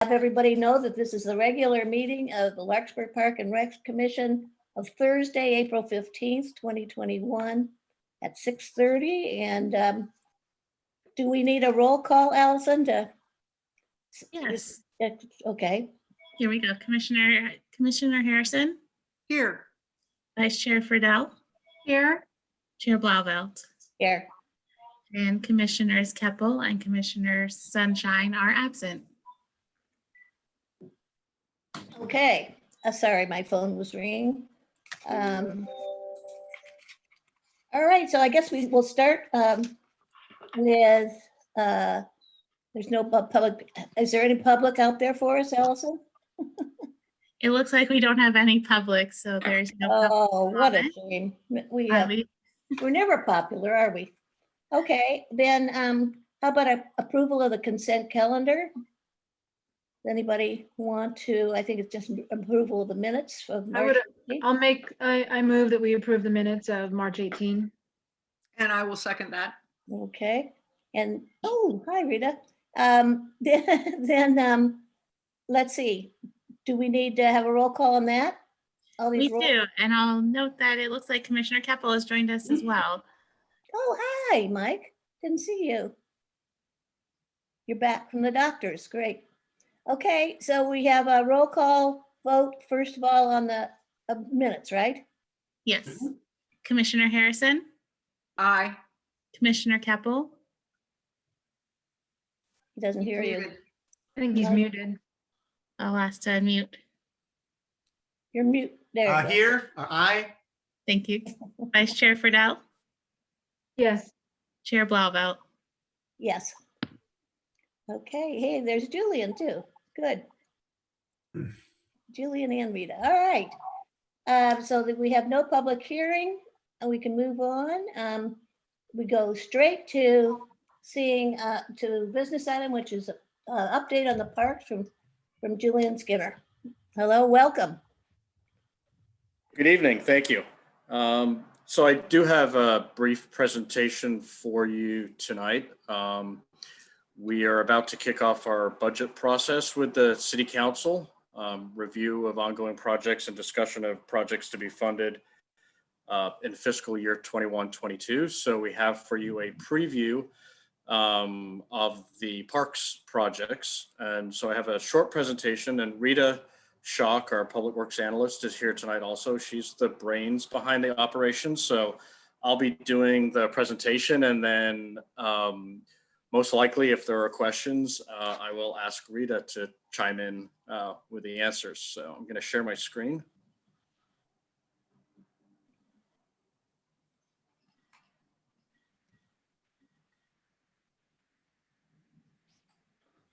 Have everybody know that this is the regular meeting of the Larkspur Park and Rec Commission of Thursday, April 15th, 2021 at 6:30. And do we need a roll call, Allison, to? Yes. Okay. Here we go. Commissioner Harrison. Here. Vice Chair Friedel. Here. Chair Blauvelt. Here. And Commissioners Keppel and Commissioner Sunshine are absent. Okay. Sorry, my phone was ringing. All right, so I guess we will start with, there's no public. Is there any public out there for us, Allison? It looks like we don't have any public, so there's no public. Oh, what a comment. shame. We're never popular, are we? Okay, then how about approval of the consent calendar? Does anybody want to? I think it's just approval of the minutes of March. I move that we approve the minutes of March 18. And I will second that. Okay, and oh, hi Rita. Then let's see. Do we need to have a roll call on that? All We these do, and I'll note that it looks like Commissioner Keppel has joined us as well. Oh, hi, Mike. Didn't see you. You're back from the doctors. Great. Okay, so we have a roll call vote, first of all, on the minutes, right? Yes. Commissioner Harrison, Aye. Commissioner Keppel, He doesn't hear you. Muted. I think he's No. muted. I'll ask to unmute. You're mute. There you go. Here, aye. Thank you. Vice Chair Friedel, Yes. Chair Blauvelt. Yes. Okay, hey, there's Julian too. Good. Julian and Rita. All right. So that we have no public hearing and we can move on. We go straight to seeing to business item, which is update on the parks from Julian Skinner. Hello, welcome. Good evening, thank you. So I do have a brief presentation for you tonight. We are about to kick off our budget process with the City Council, review of ongoing projects and discussion of projects to be funded in fiscal year 21-22. So we have for you a preview of the parks projects. And so I have a short presentation, and Rita Schock, our public works analyst, is here tonight also. She's the brains behind the operation. So I'll be doing the presentation, and then most likely if there are questions, I will ask Rita to chime in with the answers. So I'm going to share my screen.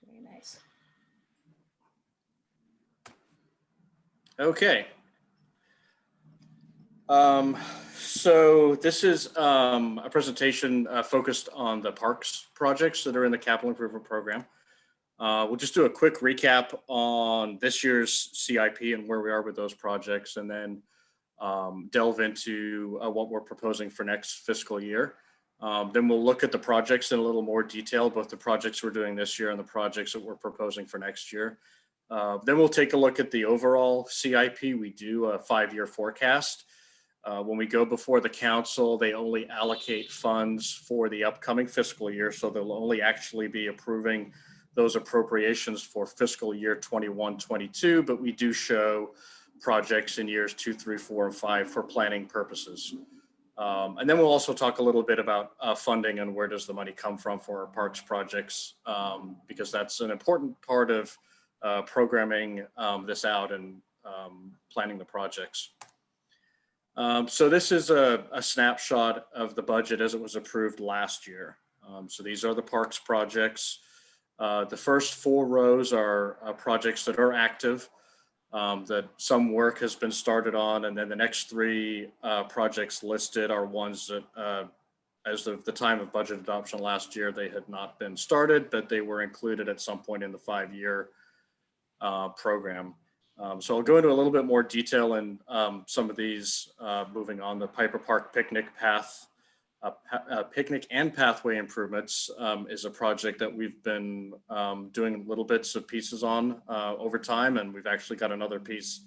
Very nice. Okay. So this is a presentation focused on the parks projects that are in the capital improvement program. We'll just do a quick recap on this year's CIP and where we are with those projects, and then delve into what we're proposing for next fiscal year. Then we'll look at the projects in a little more detail, both the projects we're doing this year and the projects that we're proposing for next year. Then we'll take a look at the overall CIP. We do a 5-year forecast. When we go before the council, they only allocate funds for the upcoming fiscal year. So they'll only actually be approving those appropriations for fiscal year 21-22, but we do show projects in years 2, 3, 4, and 5 for planning purposes. And then we'll also talk a little bit about funding and where does the money come from for our parks projects, because that's an important part of programming this out and planning the projects. So this is a snapshot of the budget as it was approved last year. So these are the parks projects. The first 4 rows are projects that are active, that some work has been started on, and then the next 3 projects listed are ones that as of the time of budget adoption last year, they had not been started, but they were included at some point in the 5-year program. So I'll go into a little bit more detail in some of these, moving on. The Piper Park picnic path picnic and pathway improvements is a project that we've been doing little bits of pieces on over time, and we've actually got another piece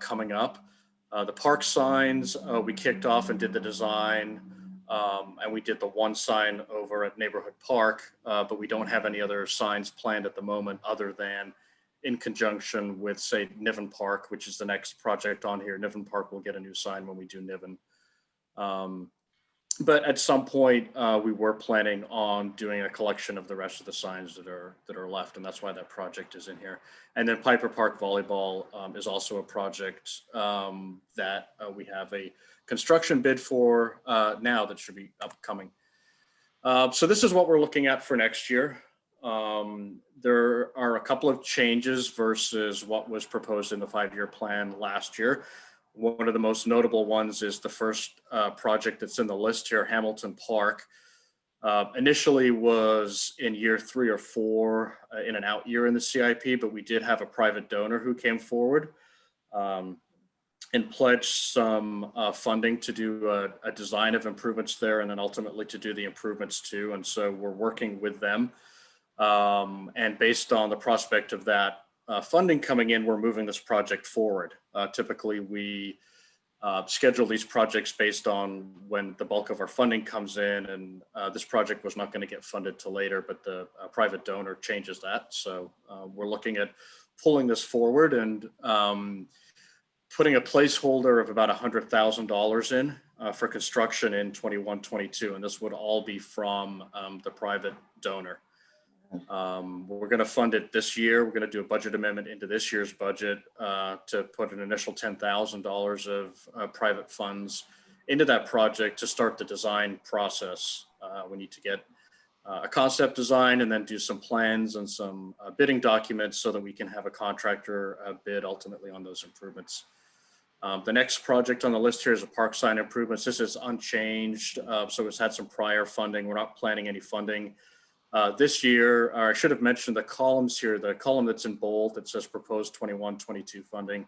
coming up. The park signs, we kicked off and did the design, and we did the one sign over at Neighborhood Park, but we don't have any other signs planned at the moment other than in conjunction with, say, Niven Park, which is the next project on here. Niven Park will get a new sign when we do Niven. But at some point, we were planning on doing a collection of the rest of the signs that are left, and that's why that project is in here. And then Piper Park Volleyball is also a project that we have a construction bid for now that should be upcoming. So this is what we're looking at for next year. There are a couple of changes versus what was proposed in the 5-year plan last year. One of the most notable ones is the first project that's in the list here, Hamilton Park. Initially was in year 3 or 4 in an out year in the CIP, but we did have a private donor who came forward and pledged some funding to do a design of improvements there, and then ultimately to do the improvements too. And so we're working with them. And based on the prospect of that funding coming in, we're moving this project forward. Typically, we schedule these projects based on when the bulk of our funding comes in, and this project was not going to get funded till later, but the private donor changes that. So we're looking at pulling this forward and putting a placeholder of about $100,000 in for construction in 21-22, and this would all be from the private donor. We're going to fund it this year. We're going to do a budget amendment into this year's budget to put an initial $10,000 of private funds into that project to start the design process. We need to get a concept design and then do some plans and some bidding documents so that we can have a contractor bid ultimately on those improvements. The next project on the list here is a park sign improvements. This is unchanged, so it's had some prior funding. We're not planning any funding this year. I should have mentioned the columns here. The column that's in bold that says proposed 21-22 funding.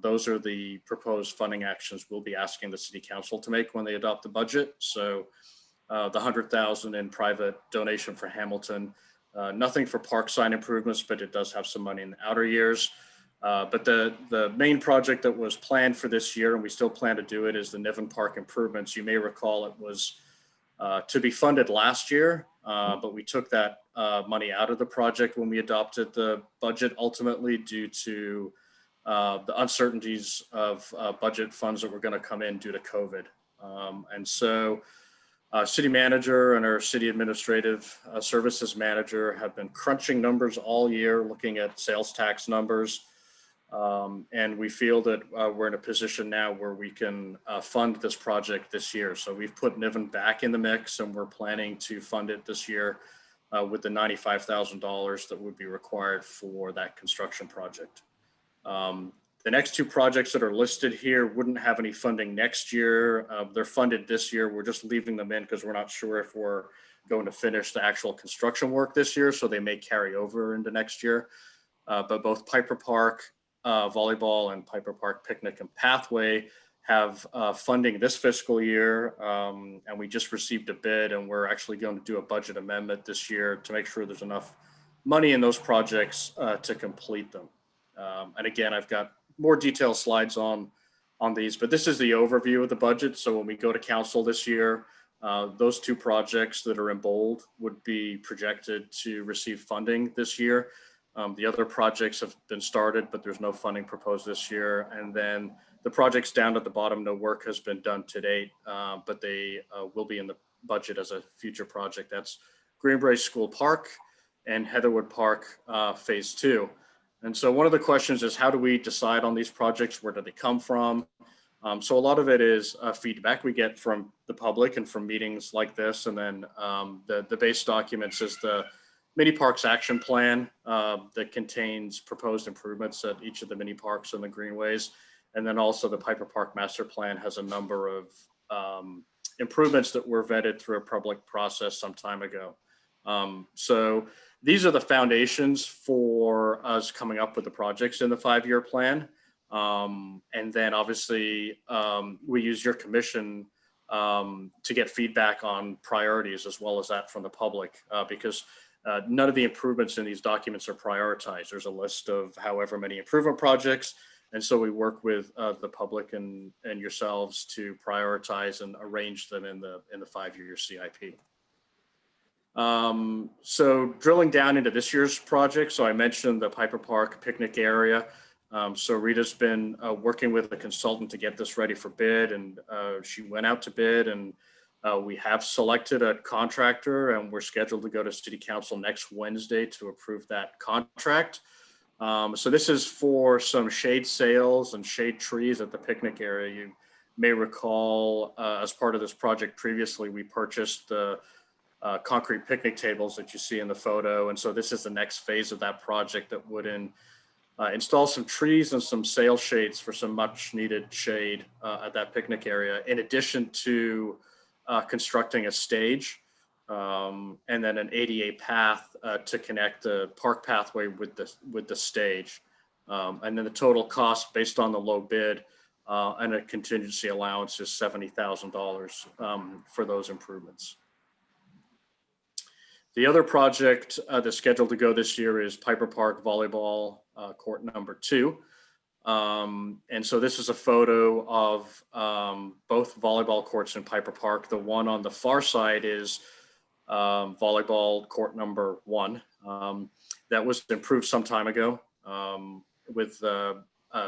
Those are the proposed funding actions we'll be asking the city council to make when they adopt the budget. So the $100,000 in private donation for Hamilton, nothing for park sign improvements, but it does have some money in the outer years. But the main project that was planned for this year, and we still plan to do it, is the Niven Park improvements. You may recall it was to be funded last year, but we took that money out of the project when we adopted the budget ultimately due to the uncertainties of budget funds that were going to come in due to COVID. And so city manager and our city administrative services manager have been crunching numbers all year, looking at sales tax numbers. And we feel that we're in a position now where we can fund this project this year. So we've put Niven back in the mix, and we're planning to fund it this year with the $95,000 that would be required for that construction project. The next two projects that are listed here wouldn't have any funding next year. They're funded this year. We're just leaving them in because we're not sure if we're going to finish the actual construction work this year, so they may carry over into next year. But both Piper Park Volleyball and Piper Park Picnic and Pathway have funding this fiscal year, and we just received a bid, and we're actually going to do a budget amendment this year to make sure there's enough money in those projects to complete them. And again, I've got more detailed slides on these, but this is the overview of the budget. So when we go to council this year, those two projects that are in bold would be projected to receive funding this year. The other projects have been started, but there's no funding proposed this year. And then the projects down at the bottom, no work has been done to date, but they will be in the budget as a future project. That's Greenbrae School Park and Heatherwood Park Phase 2. And so one of the questions is, how do we decide on these projects? Where do they come from? So a lot of it is feedback we get from the public and from meetings like this. And then the base documents is the mini parks action plan that contains proposed improvements at each of the mini parks and the greenways. And then also the Piper Park master plan has a number of improvements that were vetted through a public process some time ago. So these are the foundations for us coming up with the projects in the 5-year plan. And then obviously we use your commission to get feedback on priorities as well as that from the public, because none of the improvements in these documents are prioritized. There's a list of however many improvement projects. And so we work with the public and yourselves to prioritize and arrange them in the 5-year CIP. So drilling down into this year's project. So I mentioned the Piper Park picnic area. So Rita's been working with a consultant to get this ready for bid, and she went out to bid, and we have selected a contractor, and we're scheduled to go to City Council next Wednesday to approve that contract. So this is for some shade sails and shade trees at the picnic area. You may recall as part of this project previously, we purchased the concrete picnic tables that you see in the photo. And so this is the next phase of that project that would install some trees and some sail shades for some much needed shade at that picnic area, in addition to constructing a stage and then an ADA path to connect the park pathway with the stage. And then the total cost based on the low bid and a contingency allowance is $70,000 for those improvements. The other project that's scheduled to go this year is Piper Park Volleyball Court number 2. And so this is a photo of both volleyball courts in Piper Park. The one on the far side is volleyball court number 1. That was improved some time ago with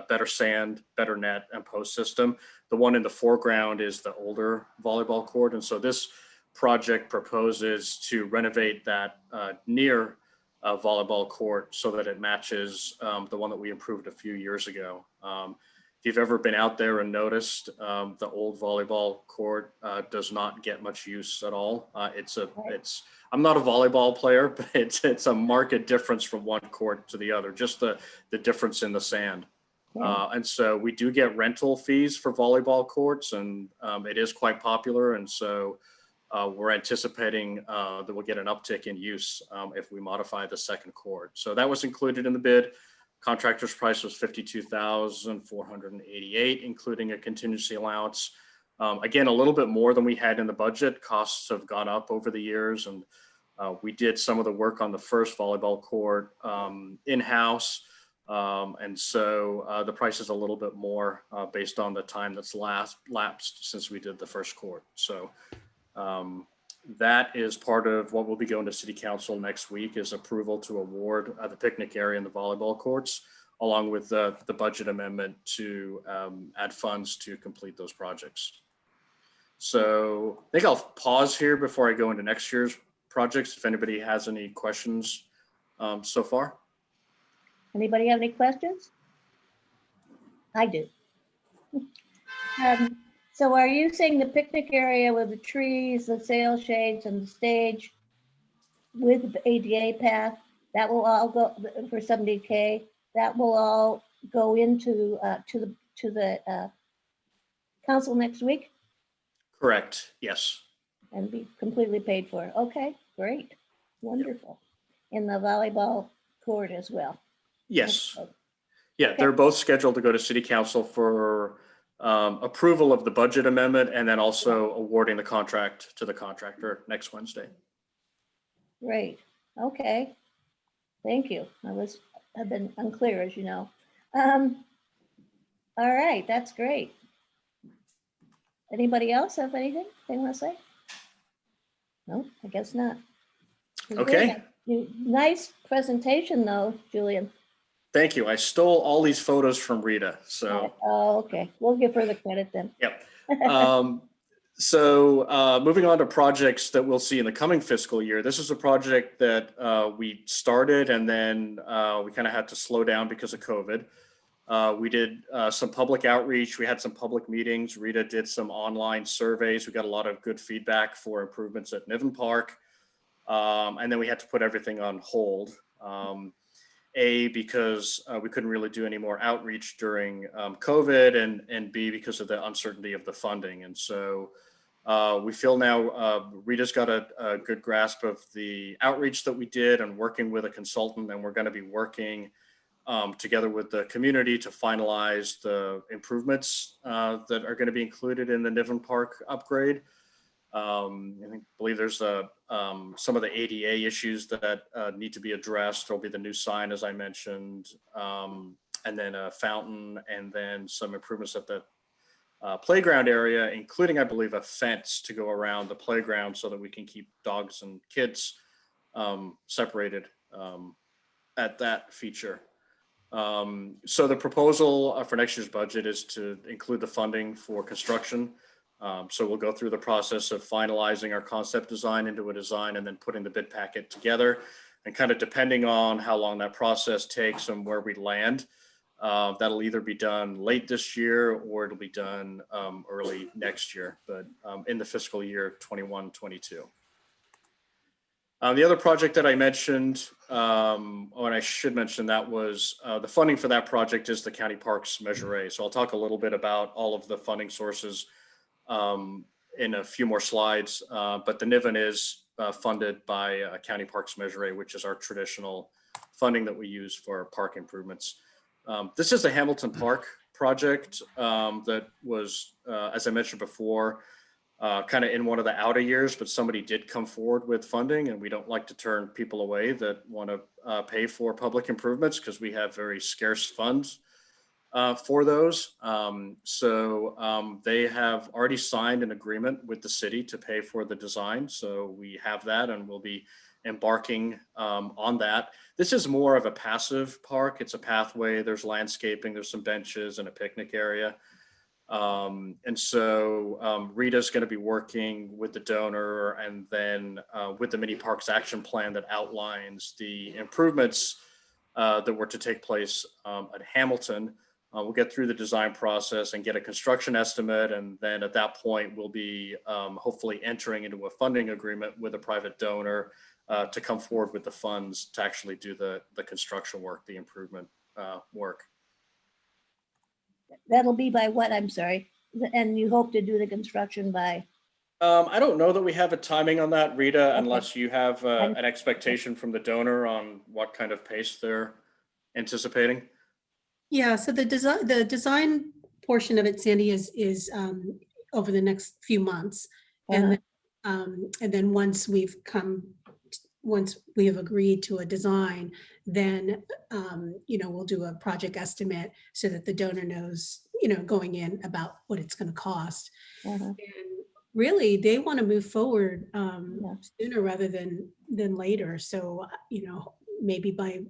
better sand, better net and post system. The one in the foreground is the older volleyball court. And so this project proposes to renovate that near volleyball court so that it matches the one that we improved a few years ago. If you've ever been out there and noticed, the old volleyball court does not get much use at all. I'm not a volleyball player, but it's a marked difference from one court to the other, just the difference in the sand. And so we do get rental fees for volleyball courts, and it is quite popular. And so we're anticipating that we'll get an uptick in use if we modify the second court. So that was included in the bid. Contractor's price was $52,488, including a contingency allowance. Again, a little bit more than we had in the budget. Costs have gone up over the years, and we did some of the work on the first volleyball court in-house. And so the price is a little bit more based on the time that's lapsed since we did the first court. So that is part of what will be going to City Council next week, is approval to award the picnic area and the volleyball courts, along with the budget amendment to add funds to complete those projects. So I think I'll pause here before I go into next year's projects, if anybody has any questions so far. Anybody have any questions? I do. So are you saying the picnic area with the trees, the sail shades and the stage with the ADA path, that will all go for 70K, that will all go into to the council next week Correct, yes. and be completely paid for? Okay, great, wonderful. In the volleyball court as well. Yes. Okay. Yeah, Okay. they're both scheduled to go to City Council for approval of the budget amendment, and then also awarding the contract to the contractor next Wednesday. Great, okay. Thank you. I've been unclear, as you know. All right, that's great. Anybody else have anything they want to say? No, I guess not. Okay. Nice presentation though, Julian. Thank you. I stole all these photos from Rita, so. Oh, okay. We'll give her the credit then. Yep. So moving on to projects that we'll see in the coming fiscal year. This is a project that we started, and then we kind of had to slow down because of COVID. We did some public outreach. We had some public meetings. Rita did some online surveys. We got a lot of good feedback for improvements at Niven Park. And then we had to put everything on hold. Because we couldn't really do any more outreach during COVID, and B, because of the uncertainty of the funding. And so we feel now Rita's got a good grasp of the outreach that we did and working with a consultant, and we're going to be working together with the community to finalize the improvements that are going to be included in the Niven Park upgrade. Believe there's some of the ADA issues that need to be addressed. There'll be the new sign, as I mentioned, and then a fountain, and then some improvements at the playground area, including, I believe, a fence to go around the playground so that we can keep dogs and kids separated at that feature. So the proposal for next year's budget is to include the funding for construction. So we'll go through the process of finalizing our concept design into a design and then putting the bid packet together. And kind of depending on how long that process takes and where we land, that'll either be done late this year or it'll be done early next year, but in the fiscal year 21-22. The other project that I mentioned, and I should mention, that was the funding for that project is the County Parks Measure A. So I'll talk a little bit about all of the funding sources in a few more slides, but the Niven is funded by County Parks Measure A, which is our traditional funding that we use for park improvements. This is the Hamilton Park project that was, as I mentioned before, kind of in one of the outer years, but somebody did come forward with funding, and we don't like to turn people away that want to pay for public improvements because we have very scarce funds for those. So they have already signed an agreement with the city to pay for the design. So we have that, and we'll be embarking on that. This is more of a passive park. It's a pathway. There's landscaping, there's some benches and a picnic area. And so Rita's going to be working with the donor and then with the Mini Parks Action Plan that outlines the improvements that were to take place at Hamilton. We'll get through the design process and get a construction estimate. And then at that point, we'll be hopefully entering into a funding agreement with a private donor to come forward with the funds to actually do the construction work, the improvement work. That'll be by what? I'm sorry. And you hope to do the construction by? I don't know that we have a timing on that, Rita, Okay. unless you have an expectation from the donor on what kind of pace they're anticipating. Yeah, so the design portion of it, Sandy, is over the next few months. And then once we have agreed to a design, then we'll do a project estimate so that the donor knows, going in about what it's going to cost. And really, they want to move forward sooner rather than later. So, maybe by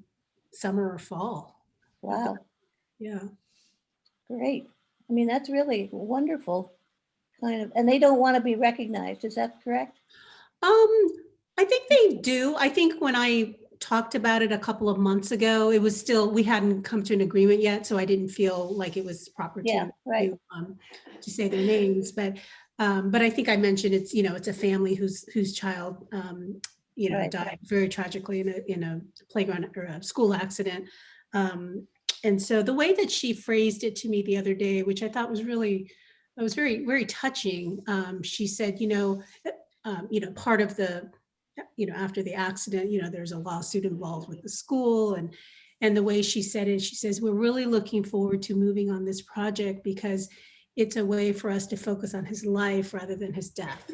summer or fall. Wow. Yeah. Great. I mean, that's really wonderful. Kind of, and they don't want to be recognized. Is that correct? I think they do. I think when I talked about it a couple of months ago, it was still, we hadn't come to an agreement yet, so I didn't feel like it was proper to say their names. But I think I mentioned it's a family whose child died very tragically in a playground or a school accident. And so the way that she phrased it to me the other day, which I thought was very, very touching. She said, part of the, after the accident, there's a lawsuit involved with the school, and the way she said it, she says, we're really looking forward to moving on this project because it's a way for us to focus on his life rather than his death.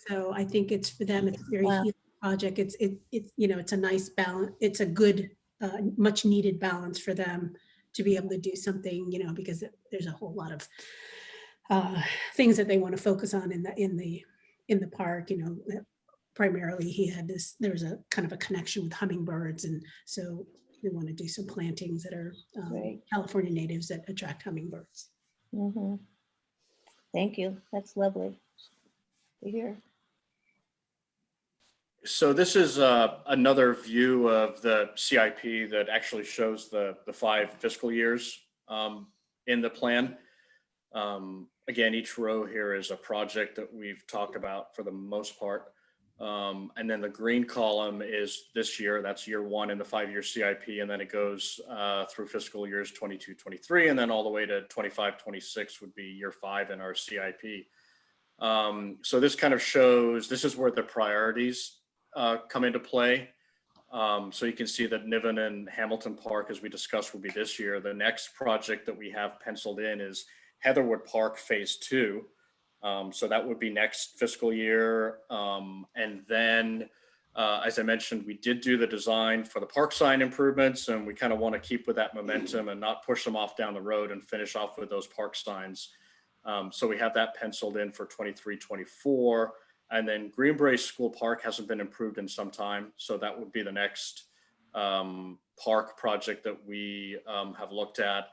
So I think it's for them, it's a very healing project. It's a nice balance. It's a good, much needed balance for them to be able to do something, because there's a whole lot of things that they want to focus on in the park. Primarily there was a kind of a connection with hummingbirds, and so they want to do some plantings that are California natives that attract hummingbirds. Thank you. That's lovely to hear. So this is another view of the CIP that actually shows the 5 fiscal years in the plan. Again, each row here is a project that we've talked about for the most part. And then the green column is this year, that's year 1 in the 5-year CIP. And then it goes through fiscal years 22, 23, and then all the way to 25, 26 would be year 5 in our CIP. So this kind of shows, this is where the priorities come into play. So you can see that Niven and Hamilton Park, as we discussed, will be this year. The next project that we have penciled in is Heatherwood Park Phase 2. So that would be next fiscal year. And then, as I mentioned, we did do the design for the park sign improvements, and we kind of want to keep with that momentum and not push them off down the road and finish off with those park signs. So we have that penciled in for 23-24. And then Greenbrae School Park hasn't been improved in some time. So that would be the next park project that we have looked at.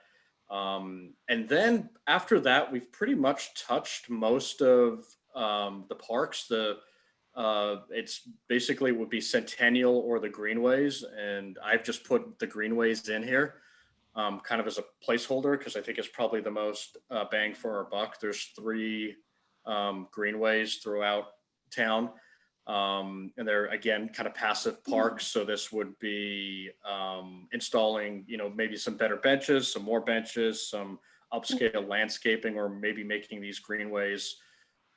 And then after that, we've pretty much touched most of the parks. It's basically would be Centennial or the Greenways. And I've just put the Greenways in here kind of as a placeholder because I think it's probably the most bang for our buck. There's 3 Greenways throughout town. And they're, again, kind of passive parks. So this would be installing, maybe some better benches, some more benches, some upscale landscaping, or maybe making these greenways,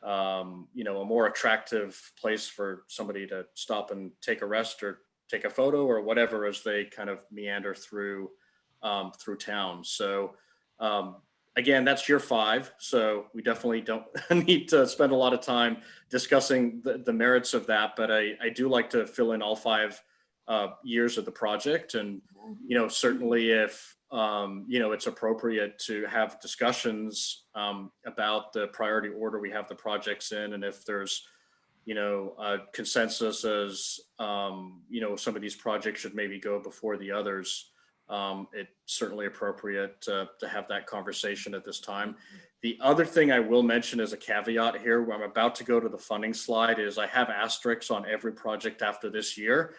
a more attractive place for somebody to stop and take a rest or take a photo or whatever as they kind of meander through town. So again, that's year 5. So we definitely don't need to spend a lot of time discussing the merits of that. But I do like to fill in all 5 years of the project. And, certainly if, it's appropriate to have discussions about the priority order we have the projects in. And if there's, a consensus as, some of these projects should maybe go before the others. It's certainly appropriate to have that conversation at this time. The other thing I will mention as a caveat here, where I'm about to go to the funding slide, is I have asterisks on every project after this year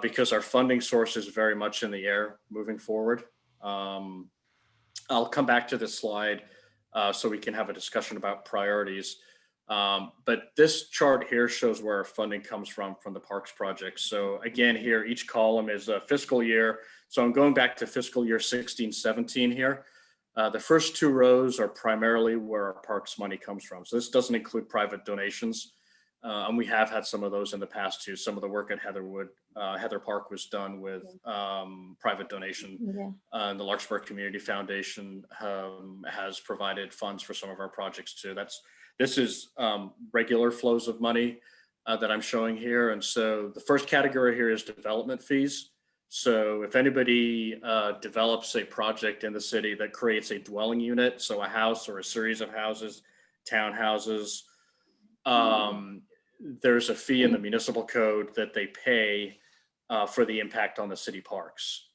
because our funding source is very much in the air moving forward. I'll come back to this slide so we can have a discussion about priorities. But this chart here shows where our funding comes from the parks project. So again, here, each column is a fiscal year. So I'm going back to fiscal year 16-17 here. The first 2 rows are primarily where our parks money comes from. So this doesn't include private donations. And we have had some of those in the past too. Some of the work at Heather Park was done with private donation. Yeah. And the Larkspur Community Foundation has provided funds for some of our projects too. This is regular flows of money that I'm showing here. And so the first category here is development fees. So if anybody develops a project in the city that creates a dwelling unit, so a house or a series of houses, townhouses, there's a fee in the municipal code that they pay for the impact on the city parks.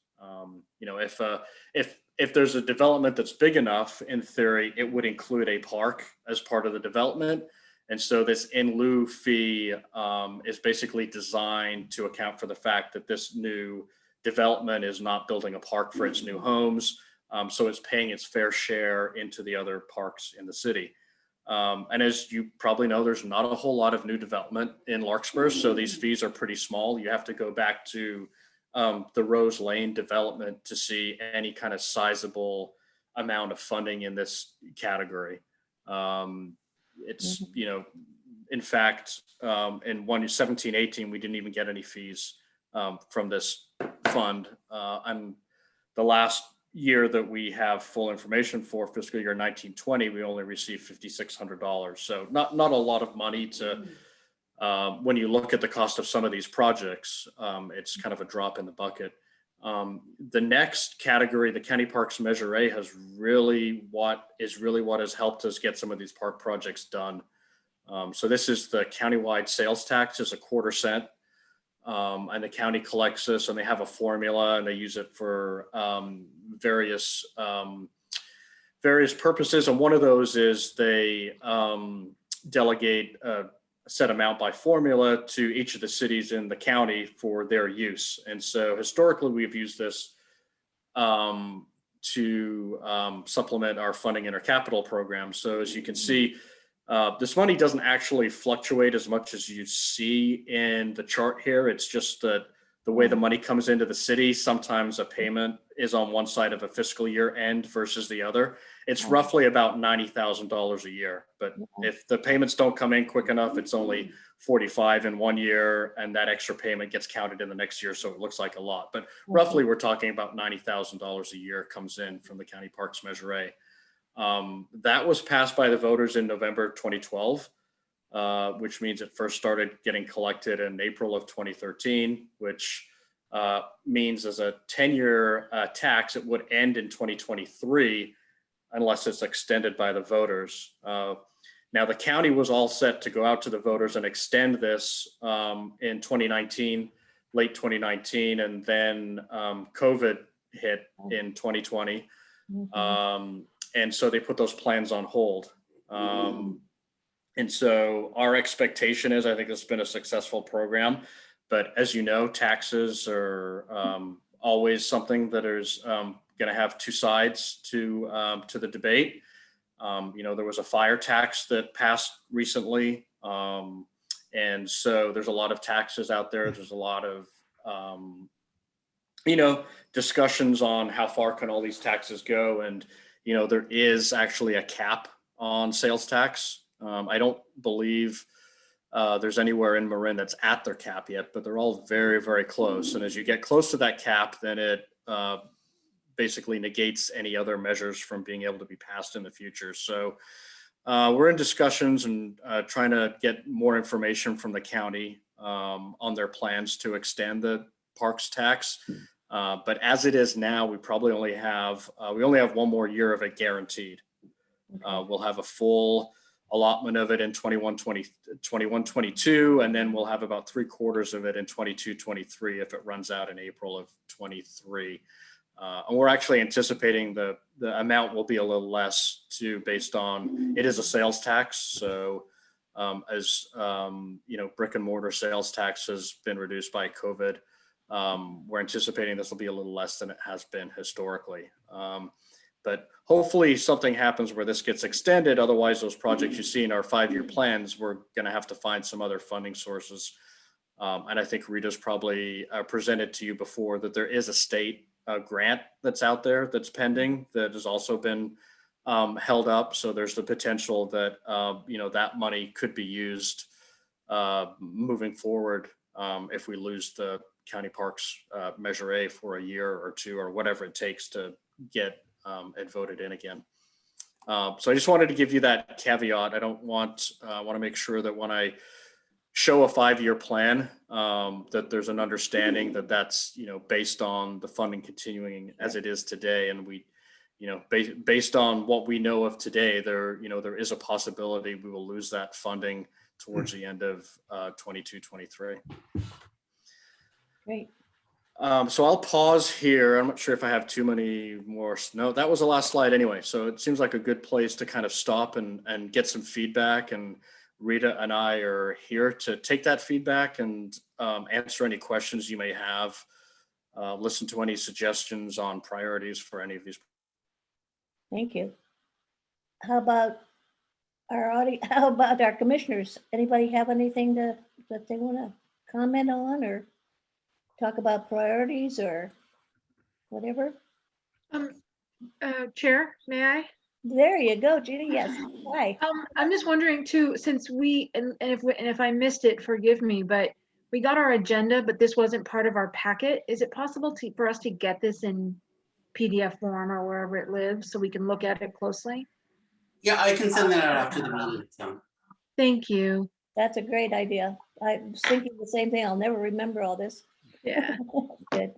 If there's a development that's big enough, in theory, it would include a park as part of the development. And so this in lieu fee is basically designed to account for the fact that this new development is not building a park for its new homes. So it's paying its fair share into the other parks in the city. And as you probably know, there's not a whole lot of new development in Larkspur. So these fees are pretty small. You have to go back to the Rose Lane development to see any kind of sizable amount of funding in this category. It's, in fact, in 17-18, we didn't even get any fees from this fund. And the last year that we have full information for, fiscal year 19-20, we only received $5,600. So not a lot of money to, when you look at the cost of some of these projects, it's kind of a drop in the bucket. The next category, the County Parks Measure A, is really what has helped us get some of these park projects done. So this is the countywide sales tax, is a 1/4 cent. And the county collects this, and they have a formula, and they use it for various purposes. And one of those is they delegate a set amount by formula to each of the cities in the county for their use. And so historically, we've used this to supplement our funding in our capital program. So as you can see, this money doesn't actually fluctuate as much as you see in the chart here. It's just that the way the money comes into the city, sometimes a payment is on one side of a fiscal year end versus the other. It's roughly about $90,000 a year. But if the payments don't come in quick enough, it's only 45 in one year, and that extra payment gets counted in the next year. So it looks like a lot, but roughly we're talking about $90,000 a year comes in from the County Parks Measure A. That was passed by the voters in November 2012. Which means it first started getting collected in April of 2013, which means as a 10-year tax, it would end in 2023 unless it's extended by the voters. Now, the county was all set to go out to the voters and extend this in 2019, late 2019, and then COVID hit in 2020. And so they put those plans on hold. And so our expectation is, I think it's been a successful program, but as you know, taxes are always something that is going to have two sides to the debate. There was a fire tax that passed recently. And so there's a lot of taxes out there. There's a lot of, discussions on how far can all these taxes go. And, there is actually a cap on sales tax. I don't believe there's anywhere in Marin that's at their cap yet, but they're all very, very close. And as you get close to that cap, then it basically negates any other measures from being able to be passed in the future. So we're in discussions and trying to get more information from the county on their plans to extend the parks tax. But as it is now, we probably only have one more year of it guaranteed. We'll have a full allotment of it in 21-22, and then we'll have about 3/4 of it in 22-23 if it runs out in April of 23. And we're actually anticipating the amount will be a little less too, based on it is a sales tax. So as brick and mortar sales tax has been reduced by COVID, we're anticipating this will be a little less than it has been historically. But hopefully something happens where this gets extended. Otherwise, those projects you see in our 5-year plans, we're going to have to find some other funding sources. And I think Rita's probably presented to you before that there is a state grant that's out there that's pending that has also been held up. So there's the potential that, that money could be used moving forward if we lose the county parks Measure A for a year or two or whatever it takes to get it voted in again. So I just wanted to give you that caveat. I want to make sure that when I show a 5-year plan, that there's an understanding that that's, based on the funding continuing as it is today. And we, based on what we know of today, there is a possibility we will lose that funding towards the end of 22-23. Great. So I'll pause here. I'm not sure if I have too many more. No, that was the last slide anyway. So it seems like a good place to kind of stop and get some feedback. And Rita and I are here to take that feedback and answer any questions you may have, listen to any suggestions on priorities for any of these. Thank you. How about our audience? How about our commissioners? Anybody have anything that they want to comment on or talk about priorities or whatever? Chair, may I? There you go, Judy. Yes. Hi. I'm just wondering too, since and if I missed it, forgive me, but we got our agenda, but this wasn't part of our packet. Is it possible for us to get this in PDF form or wherever it lives so we can look at it closely? Yeah, I can send that out after the meeting. So. Thank you. That's a great idea. I was thinking the same thing. I'll never remember all this. Yeah. Good.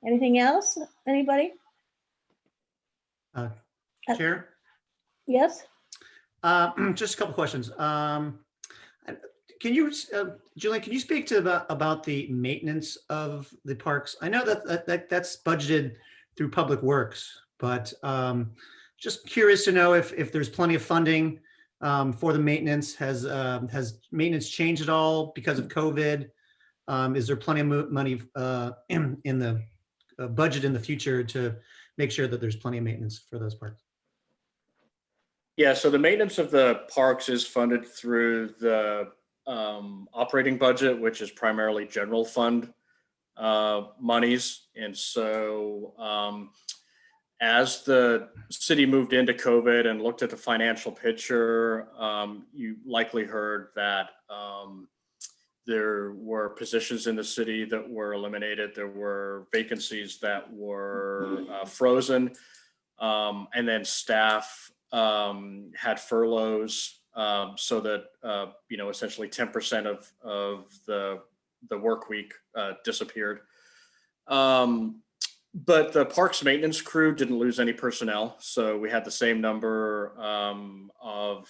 Anything else? Anybody? Chair? Yes? Just a couple questions. Can you, Julian, can you speak to about the maintenance of the parks? I know that's budgeted through Public Works, but just curious to know if there's plenty of funding for the maintenance. Has maintenance changed at all because of COVID? Is there plenty of money in the budget in the future to make sure that there's plenty of maintenance for those parks? Yeah, so the maintenance of the parks is funded through the operating budget, which is primarily general fund monies. And so as the city moved into COVID and looked at the financial picture, you likely heard that there were positions in the city that were eliminated. There were vacancies that were frozen. And then staff had furloughs, so that, essentially 10% of the work week disappeared. But the parks maintenance crew didn't lose any personnel. So we had the same number of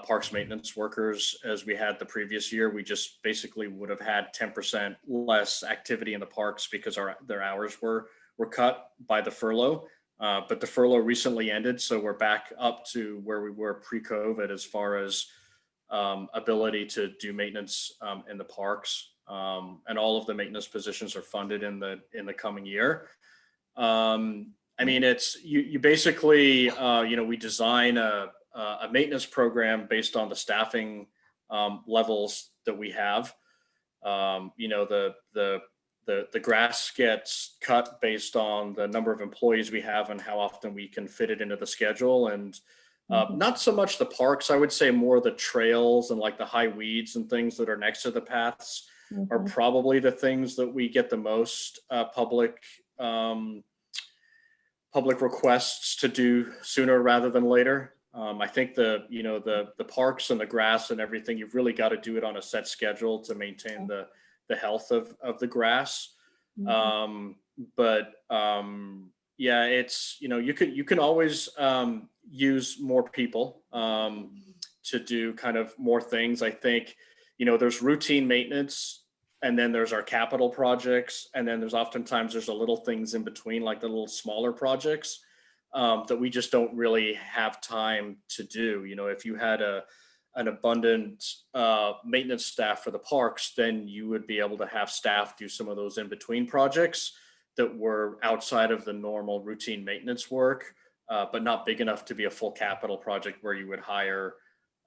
parks maintenance workers as we had the previous year. We just basically would have had 10% less activity in the parks because their hours were cut by the furlough. But the furlough recently ended, so we're back up to where we were pre-COVID as far as ability to do maintenance in the parks. And all of the maintenance positions are funded in the coming year. I mean, it's you basically we design a maintenance program based on the staffing levels that we have. The grass gets cut based on the number of employees we have and how often we can fit it into the schedule. And not so much the parks, I would say more the trails and like the high weeds and things that are next to the paths are probably the things that we get the most public requests to do sooner rather than later. I think the parks and the grass and everything, you've really got to do it on a set schedule to maintain the health of the grass. Yeah, it's, you can always use more people to do kind of more things. I think, there's routine maintenance, and then there's our capital projects, and then there's oftentimes there's a little things in between, like the little smaller projects that we just don't really have time to do. If you had an abundant maintenance staff for the parks, then you would be able to have staff do some of those in between projects that were outside of the normal routine maintenance work, but not big enough to be a full capital project where you would hire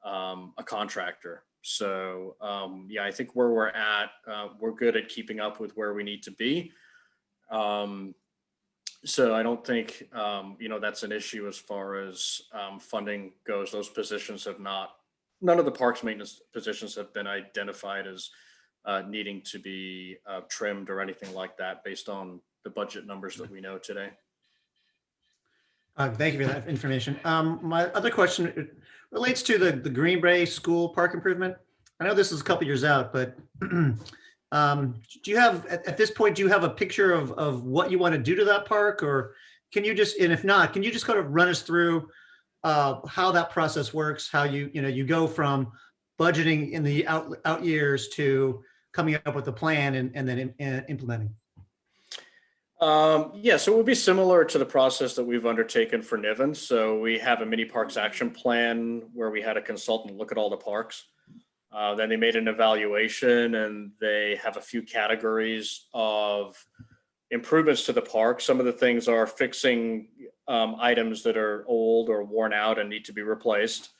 a contractor. So I think where we're at, we're good at keeping up with where we need to be. So I don't think, that's an issue as far as funding goes. Those positions none of the parks maintenance positions have been identified as needing to be trimmed or anything like that based on the budget numbers that we know today. Thank you for that information. My other question relates to the Greenbrae School Park improvement. I know this is a couple years out, but do you have, at this point, do you have a picture of what you want to do to that park? Or can you just, and if not, can you just kind of run us through how that process works, how you go from budgeting in the out years to coming up with a plan and then implementing? So it would be similar to the process that we've undertaken for Niven. So we have a mini parks action plan where we had a consultant look at all the parks. Then they made an evaluation, and they have a few categories of improvements to the park. Some of the things are fixing items that are old or worn out and need to be replaced.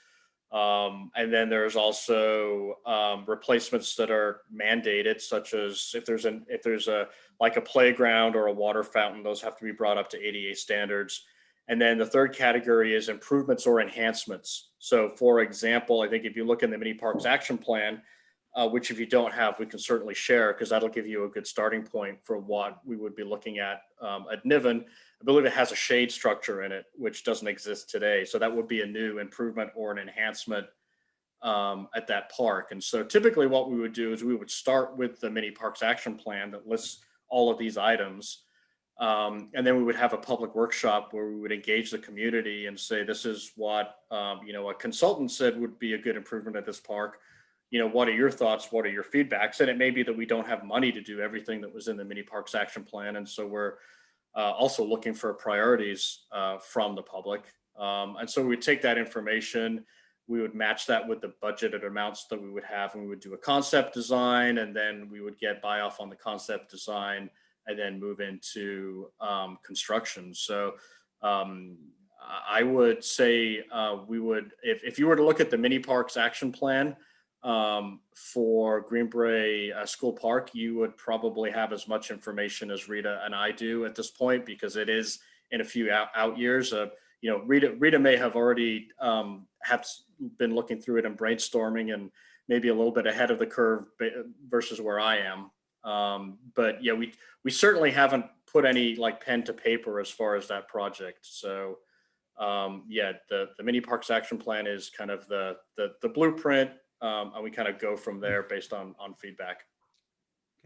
And then there's also replacements that are mandated, such as if there's a like a playground or a water fountain, those have to be brought up to ADA standards. And then the third category is improvements or enhancements. So for example, I think if you look in the mini parks action plan, which if you don't have, we can certainly share, because that'll give you a good starting point for what we would be looking at Niven. I believe it has a shade structure in it, which doesn't exist today. So that would be a new improvement or an enhancement at that park. And so typically what we would do is we would start with the mini parks action plan that lists all of these items. And then we would have a public workshop where we would engage the community and say, this is what, a consultant said would be a good improvement at this park. What are your thoughts? What are your feedbacks? And it may be that we don't have money to do everything that was in the mini parks action plan. And so we're also looking for priorities from the public. And so we take that information, we would match that with the budgeted amounts that we would have, and we would do a concept design, and then we would get buy off on the concept design and then move into construction. So I would say we would, if you were to look at the mini parks action plan, For Greenbrae School Park, you would probably have as much information as Rita and I do at this point, because it is in a few out years. You know, Rita may have already have been looking through it and brainstorming and maybe a little bit ahead of the curve versus where I am. But yeah, we certainly haven't put any like pen to paper as far as that project. So yeah, the mini parks action plan is kind of the blueprint, and we kind of go from there based on feedback.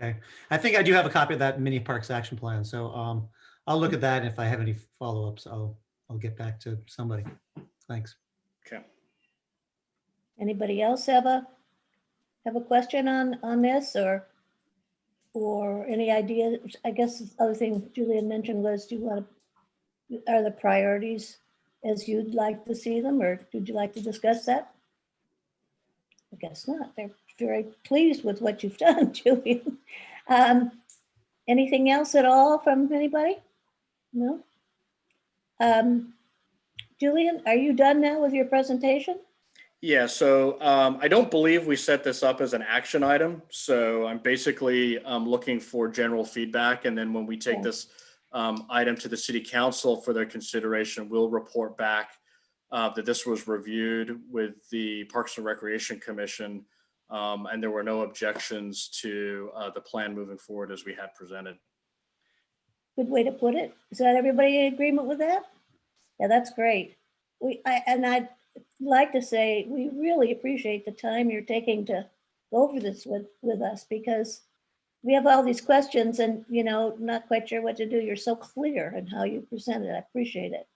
Okay, I think I do have a copy of that mini parks action plan. So I'll look at that. And if I have any follow-ups, I'll get back to somebody. Thanks. Okay. Anybody else have a question on this, or any idea? I guess the other thing Julian mentioned was, are the priorities as you'd like to see them, or would you like to discuss that? I guess not. They're very pleased with what you've done, Julian. Anything else at all from anybody? No? Julian, are you done now with your presentation? Yeah, so I don't believe we set this up as an action item. So I'm basically looking for general feedback. And then when we take this item to the city council for their consideration, we'll report back that this was reviewed with the Parks and Recreation Commission, and there were no objections to the plan moving forward as we had presented. Good way to put it. Is that everybody in agreement with that? Yeah, that's great. I'd like to say we really appreciate the time you're taking to go over this with us, because we have all these questions and, you know, not quite sure what to do. You're so clear in how you present it. I appreciate it.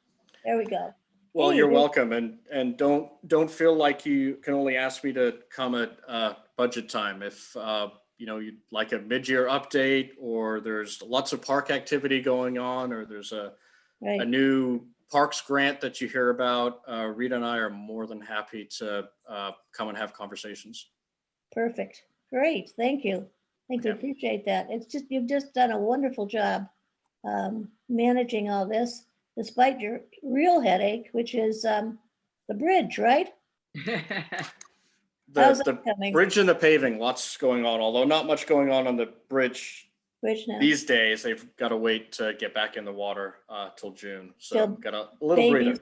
There we go. Well, Hey, you're welcome, and don't feel like you can only ask me to come at budget time. If you know, you'd like a mid-year update, or there's lots of park activity going on, or there's a new parks grant that you hear about, Rita and I are more than happy to come and have conversations. Perfect. Great. Thank you. Thank you. Yeah. Appreciate that. It's just, you've just done a wonderful job managing all this, despite your real headache, which is the bridge, right? How's The that coming? bridge and the paving, lots going on, although not much going on the bridge Bridge now. these days. They've got to wait to get back in the water till June. So Till got a little breather.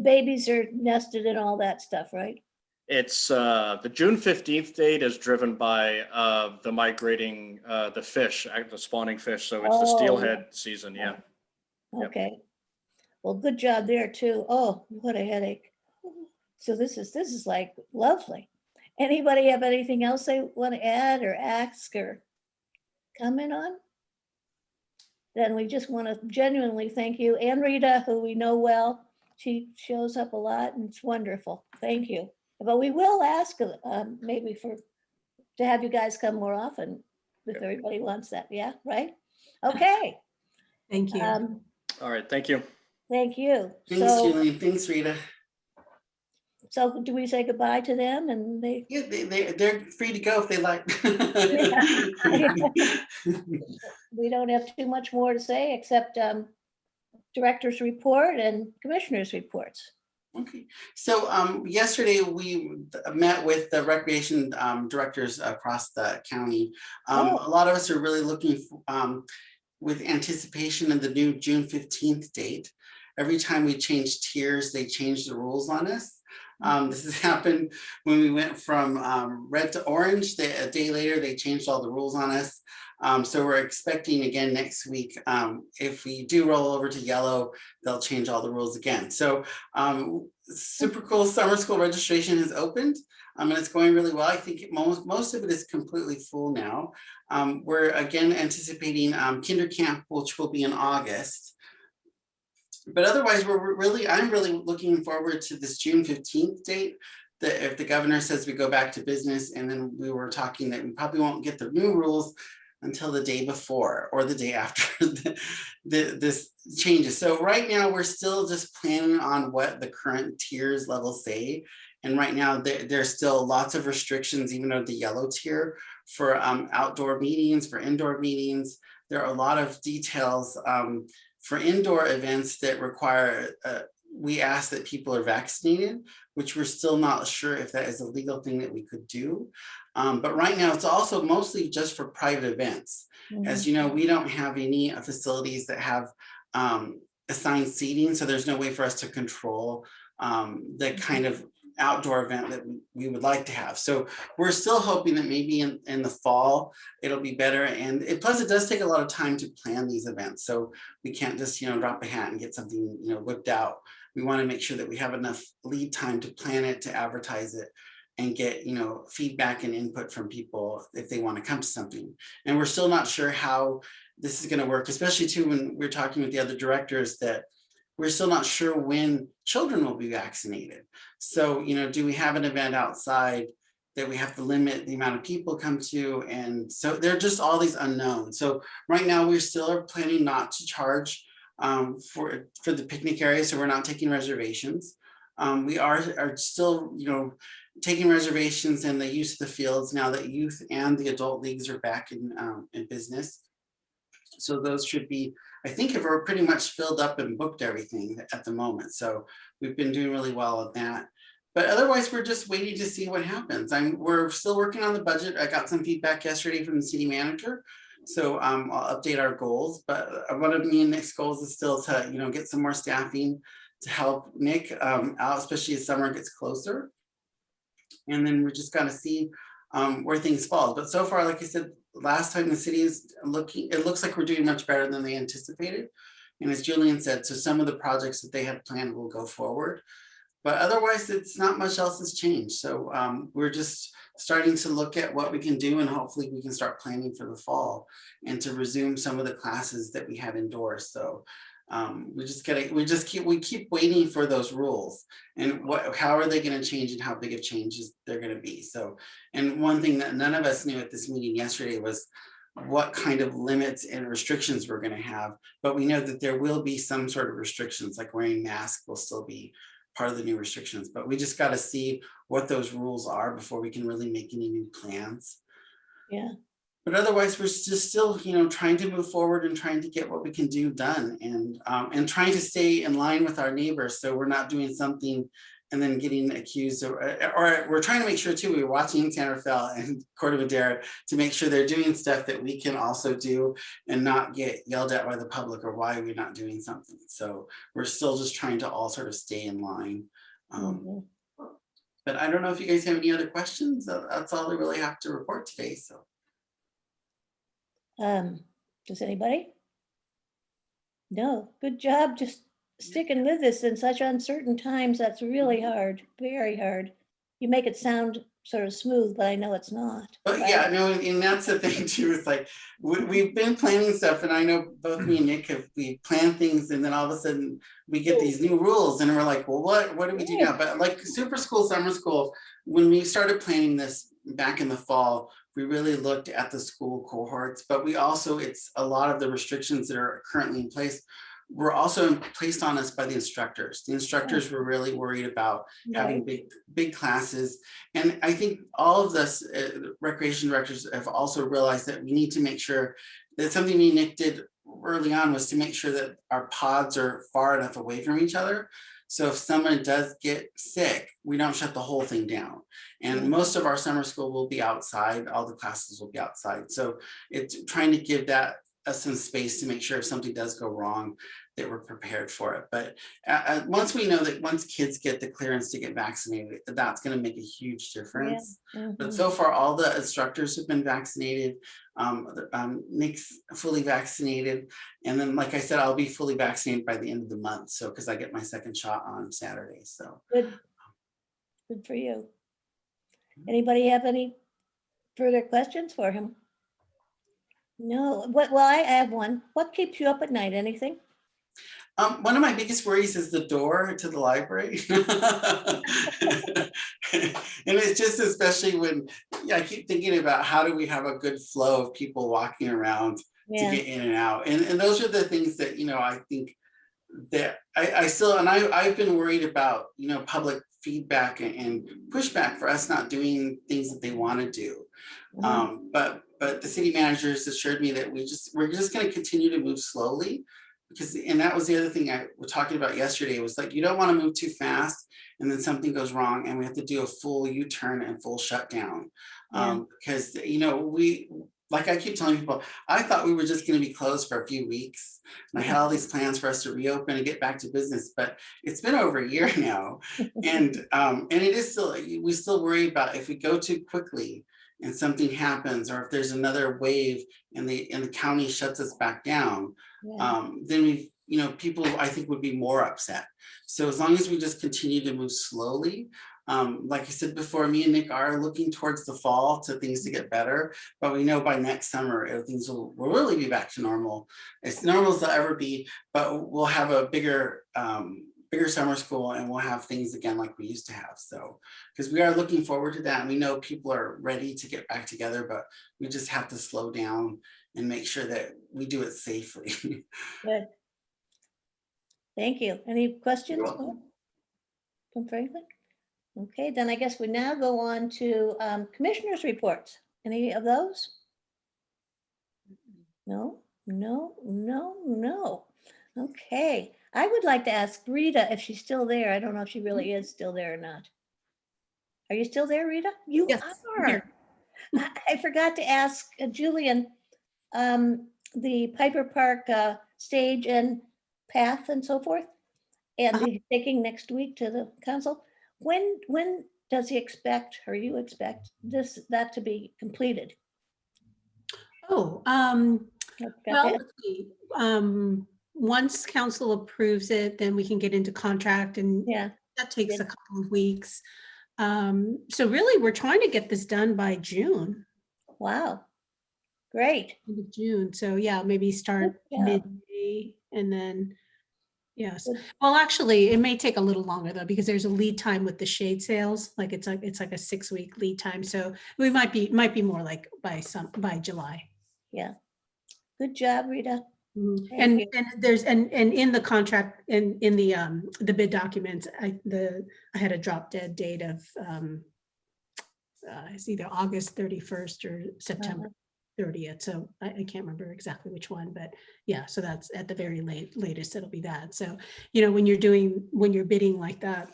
Babies are nested and all that stuff, right? It's the June 15th date is driven by the migrating, the fish, the spawning fish. So it's the steelhead season. Yeah. Okay. Well, good job there too. Oh, what a headache. So this is like lovely. Anybody have anything else they want to add or ask or comment on? Then we just want to genuinely thank you, and Rita, who we know well. She shows up a lot and it's wonderful. Thank you. But we will ask maybe to have you guys come more often if everybody wants that. Yeah, right? Okay. Thank you. All right. Thank you. Thank you. Thanks, Julie. Thanks, Rita. So do we say goodbye to them, and they? Yeah, they're free to go if they like. We don't have too much more to say except director's report and commissioner's reports. Okay, so yesterday we met with the recreation directors across the county. A lot of us are really looking with anticipation of the new June 15th date. Every time we change tiers, they change the rules on us. This has happened when we went from red to orange. A day later, they changed all the rules on us. So we're expecting again next week. If we do roll over to yellow, they'll change all the rules again. So super cool. Summer school registration has opened, and it's going really well. I think most of it is completely full now. We're again anticipating kinder camp, which will be in August. But otherwise, I'm really looking forward to this June 15th date. If the governor says we go back to business, and then we were talking that we probably won't get the new rules until the day before or the day after this changes. So right now we're still just planning on what the current tiers levels say. And right now there's still lots of restrictions, even on the yellow tier, for outdoor meetings, for indoor meetings. There are a lot of details for indoor events that require we ask that people are vaccinated, which we're still not sure if that is a legal thing that we could do. But right now, it's also mostly just for private events. As you know, we don't have any facilities that have assigned seating, so there's no way for us to control the kind of outdoor event that we would like to have. So we're still hoping that maybe in the fall, it'll be better. And plus it does take a lot of time to plan these events. So we can't just, drop a hat and get something, whipped out. We want to make sure that we have enough lead time to plan it, to advertise it, and get, feedback and input from people if they want to come to something. And we're still not sure how this is going to work, especially too when we're talking with the other directors, that we're still not sure when children will be vaccinated. So, do we have an event outside that we have to limit the amount of people come to? And so there are just all these unknowns. So right now we still are planning not to charge for the picnic area. So we're not taking reservations. We are still, taking reservations and the use of the fields now that youth and the adult leagues are back in business. So those should be, I think, have pretty much filled up and booked everything at the moment. So we've been doing really well at that. But otherwise, we're just waiting to see what happens. We're still working on the budget. I got some feedback yesterday from the city manager. So I'll update our goals. But one of me and Nick's goals is still to, get some more staffing to help Nick out, especially as summer gets closer. And then we're just gonna see where things fall. But so far, like I said, last time the city is looking, it looks like we're doing much better than they anticipated. And as Julian said, so some of the projects that they had planned will go forward. But otherwise, it's not much else has changed. So we're just starting to look at what we can do, and hopefully we can start planning for the fall and to resume some of the classes that we had indoors. So we keep waiting for those rules and how are they going to change and how big of changes they're going to be. So, and one thing that none of us knew at this meeting yesterday was what kind of limits and restrictions we're going to have, but we know that there will be some sort of restrictions, like wearing masks will still be part of the new restrictions, but we just got to see what those rules are before we can really make any new plans. Yeah. But otherwise, we're just still, trying to move forward and trying to get what we can do done, and trying to stay in line with our neighbors. So we're not doing something and then getting accused, or we're trying to make sure too, we're watching San Rafael and Corte Madera to make sure they're doing stuff that we can also do and not get yelled at by the public or why we're not doing something. So we're still just trying to all sort of stay in line. But I don't know if you guys have any other questions. That's all I really have to report today. So. Does anybody? No, good job just sticking with this in such uncertain times. That's really hard, very hard. You make it sound sort of smooth, but I know it's not. But right? yeah, no, and that's the thing too. It's like we've been planning stuff, and I know both me and Nick we planned things, and then all of a sudden we get these new rules, and we're like, well, what do we do now? But like super school, summer school, when we started planning this back in the fall, we really looked at the school cohorts, but we also, it's a lot of the restrictions that are currently in place were also placed on us by the instructors. The instructors were really worried about having big classes. And I think all of us recreation directors have also realized that we need to make sure that something me and Nick did early on was to make sure that our pods are far enough away from each other. So if someone does get sick, we don't shut the whole thing down. And most of our summer school will be outside. All the classes will be outside. So it's trying to give that us some space to make sure if something does go wrong, that we're prepared for it. But once we know that once kids get the clearance to get vaccinated, that's going to make a huge difference. But so far, all the instructors have been vaccinated. Nick's fully vaccinated. And then, like I said, I'll be fully vaccinated by the end of the month. So, because I get my second shot on Saturday. So good for you. Anybody have any further questions for him? No. Well, I have one. What keeps you up at night? Anything? One of my biggest worries is the door to the library. And it's just especially when I keep thinking about how do we have a good flow of people walking around to get in and out. And those are the things that, I think that I still, and I've been worried about, public feedback and pushback for us not doing things that they want to do. But the city managers assured me that we're just going to continue to move slowly because, and that was the other thing I was talking about yesterday, was like, you don't want to move too fast and then something goes wrong and we have to do a full U-turn and full shutdown. Yeah. Because, you know, like I keep telling people, I thought we were just going to be closed for a few weeks. And I had all these plans for us to reopen and get back to business, but it's been over a year now. And it is still, we still worry about if we go too quickly and something happens, or if there's another wave and the county shuts us back down, Yeah. then we, you know, people I think would be more upset. So as long as we just continue to move slowly, like I said before, me and Nick are looking towards the fall to things to get better, but we know by next summer things will really be back to normal, as normal as they'll ever be. But we'll have a bigger summer school, and we'll have things again like we used to have. So, because we are looking forward to that, and we know people are ready to get back together, but we just have to slow down and make sure that we do it safely. Good. Thank you. Any questions You're welcome. from Franklin? Okay, then I guess we now go on to commissioners' reports. Any of those? No, no, no, no. Okay, I would like to ask Rita if she's still there. I don't know if she really is still there or not. Are you still there, Rita? You Yes, I'm are. here. I forgot to ask Julian, the Piper Park stage and path and so forth, and he's taking next week to the council. When does he expect, or you expect that to be completed? Oh, I forgot well, to ask. let's see. Once council approves it, then we can get into contract, and Yeah, that takes Yeah. a couple of weeks. So really, we're trying to get this done by June, wow, great. end of June. So yeah, maybe start Good job. mid-May, and then, yes. Good. Well, actually, it may take a little longer though, because there's a lead time with the shade sales. Like it's like a 6-week lead time. So we might be more like by July. Yeah, good job, Rita. Mhm. Thank And you. there's and in the contract and in the bid documents, I had a drop dead date of it's either August 31st or September 30th. So I can't remember exactly which one, but yeah, so that's at the very latest it'll be that. So, you know, when you're bidding like that,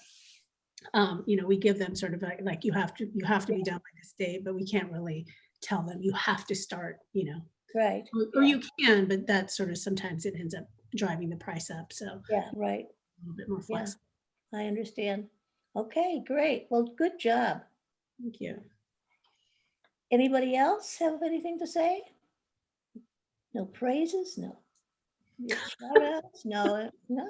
you know, we give them sort of like you have to be done by this date, but we can't really tell them you have to start, you know. Right. Or Yeah. you can, but that sort of sometimes it ends up driving the price up. So Yeah, right. a little bit more Yeah. flexible. I understand. Okay, great. Well, good job. Thank you. Anybody else have anything to say? No praises? No. Shout outs? No, no.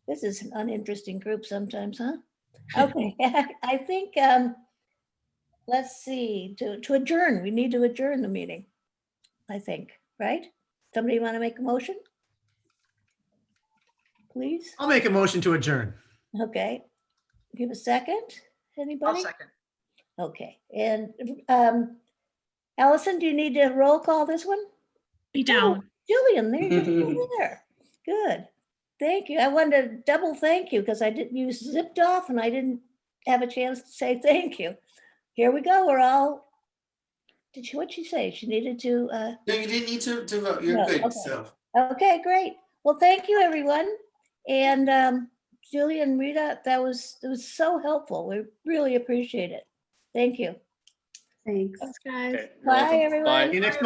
This is an uninteresting group sometimes, huh? Okay, I think, let's see, to adjourn, we need to adjourn the meeting, I think, right? Somebody want to make a motion? Please? I'll make a motion to adjourn. Okay. Give a second. I'll Anybody? second. Okay, and Allison, do you need to roll call this one? We Oh, don't. Julian, you're still there. Good. Thank you. I wanted to double thank you because you zipped off and I didn't have a chance to say thank you. Here we go. We're all, what'd she say? She needed to, No, you didn't need to vote. You're No, good. okay. So okay, great. Well, thank you, everyone. And Julie and Rita, it was so helpful. We really appreciate it. Thank you. Thanks. Thanks, guys. Okay, you're Bye, welcome. everyone. Bye. See you next